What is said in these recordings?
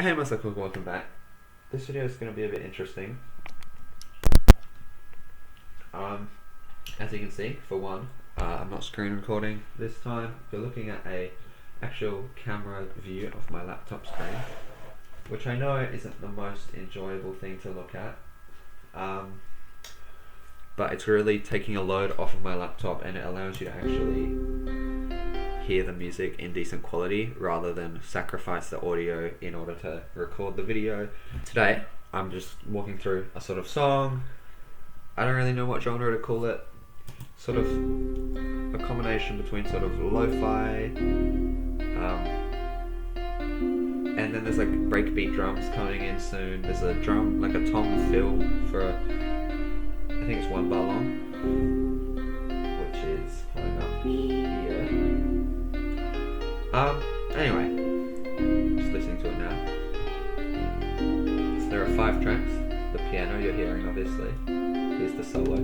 Hey Masako, welcome back. This video is going to be a bit interesting. As you can see, for one, I'm not screen recording this time. You're looking at a actual camera view of my laptop screen, which I know isn't the most enjoyable thing to look at. But it's really taking a load off of my laptop, and it allows you to actually hear the music in decent quality rather than sacrifice the audio in order to record the video. Today, I'm just walking through a sort of song. I don't really know what genre to call it. Sort of a combination between sort of lo-fi, and then there's like breakbeat drums coming in soon. There's a drum, like a tom fill for, I think it's 1 bar long, which is coming up here. Anyway, just listening to it now. So there are 5 tracks. The piano you're hearing, obviously. Here's the solo.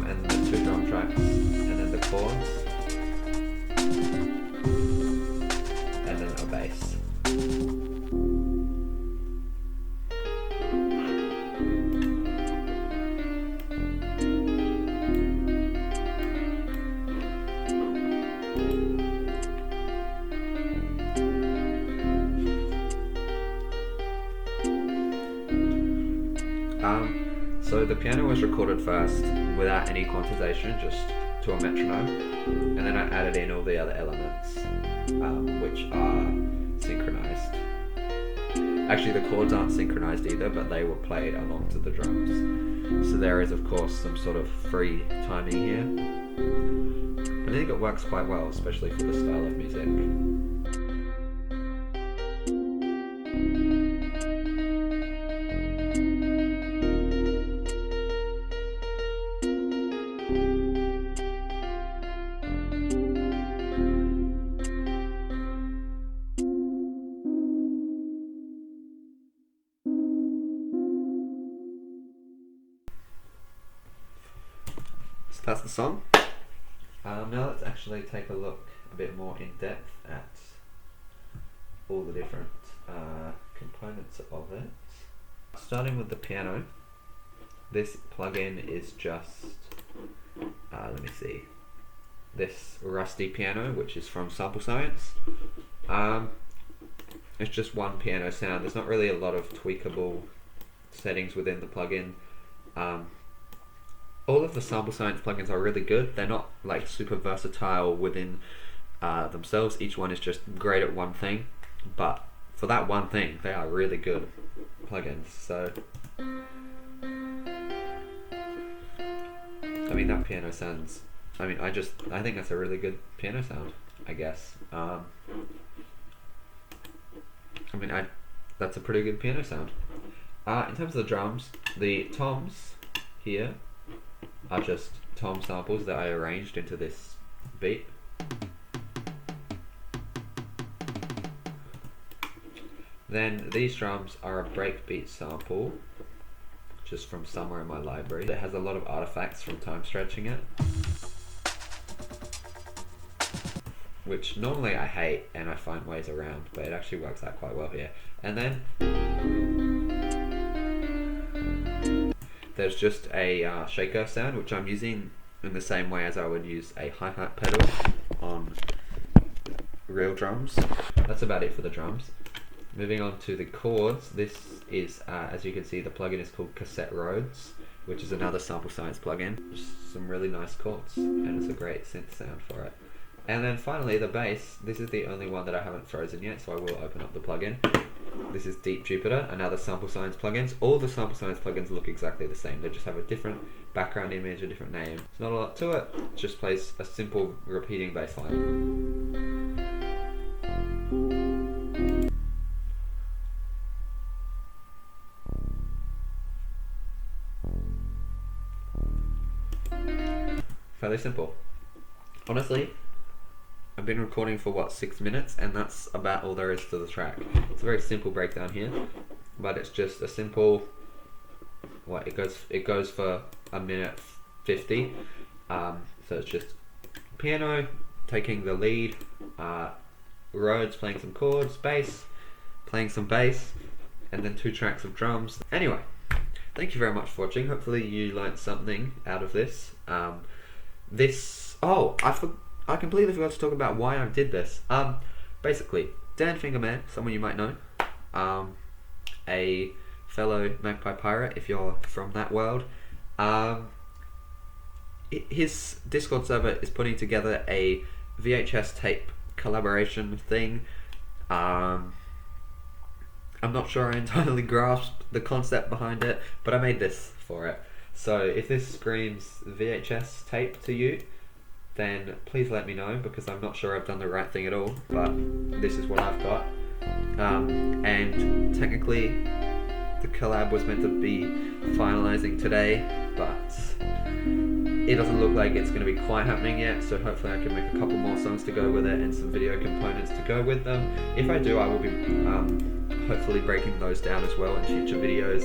And the 2 drum tracks, and then the chords, and then a bass. So the piano was recorded first without any quantization, just to a metronome, and then I added in all the other elements, which are synchronized. Actually, the chords aren't synchronized either, but they were played along to the drums. So there is, of course, some sort of free timing here. I think it works quite well, especially for the style of music. So that's the song. Now let's actually take a look a bit more in depth at all the different components of it. Starting with the piano, this plugin is just, let me see, this Rusty piano, which is from Sample Science. It's just one piano sound. There's not really a lot of tweakable settings within the plugin. All of the Sample Science plugins are really good. They're not like super versatile within themselves. Each one is just great at one thing, but for that one thing, they are really good plugins. So, I mean, that piano sounds, I think that's a really good piano sound, I guess. That's a pretty good piano sound. In terms of the drums, the toms here are just tom samples that I arranged into this beat. Then these drums are a breakbeat sample, just from somewhere in my library. It has a lot of artifacts from time stretching it, which normally I hate and I find ways around, but it actually works out quite well here. And then there's just a shaker sound, which I'm using in the same way as I would use a hi-hat pedal on real drums. That's about it for the drums. Moving on to the chords, this is, as you can see, the plugin is called Cassette Rhodes, which is another Sample Science plugin. Just some really nice chords, and it's a great synth sound for it. And then finally, the bass. This is the only one that I haven't frozen yet, so I will open up the plugin. This is Deep Jupiter, another Sample Science plugins. All the Sample Science plugins look exactly the same. They just have a different background image, a different name. There's not a lot to it. It just plays a simple repeating bass line. Fairly simple. Honestly, I've been recording for 6 minutes, and that's about all there is to the track. It's a very simple breakdown here, but it's just a simple, it goes for 1:50, So it's just piano taking the lead, Rhodes playing some chords, bass playing some bass, and then 2 tracks of drums. Anyway, thank you very much for watching. Hopefully you learned something out of this. I completely forgot to talk about why I did this. Basically, Dan Fingerman, someone you might know, a fellow Magpie Pirate if you're from that world, his Discord server is putting together a VHS tape collaboration thing. I'm not sure I entirely grasped the concept behind it, but I made this for it. So if this screams VHS tape to you, then please let me know, because I'm not sure I've done the right thing at all, but this is what I've got. And technically the collab was meant to be finalizing today, but it doesn't look like it's going to be quite happening yet, so hopefully I can make a couple more songs to go with it and some video components to go with them. If I do, I will be hopefully breaking those down as well in future videos,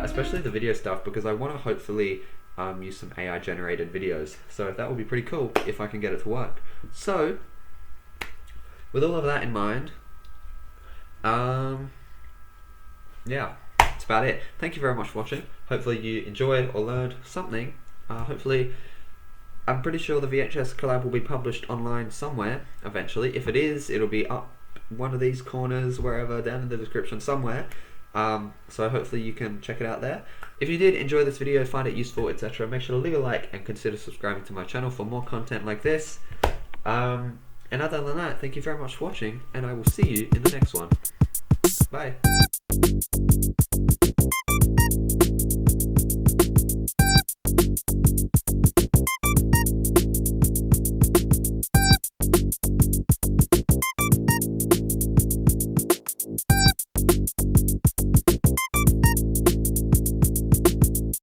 especially the video stuff, because I want to hopefully use some AI generated videos, so that would be pretty cool if I can get it to work. So with all of that in mind, yeah, that's about it. Thank you very much for watching. Hopefully you enjoyed or learned something. Hopefully, I'm pretty sure the VHS collab will be published online somewhere eventually. If it is, it'll be up one of these corners, wherever, down in the description somewhere. So hopefully you can check it out there. If you did enjoy this video, find it useful, etc., make sure to leave a like and consider subscribing to my channel for more content like this. And other than that, thank you very much for watching, and I will see you in the next one. Bye.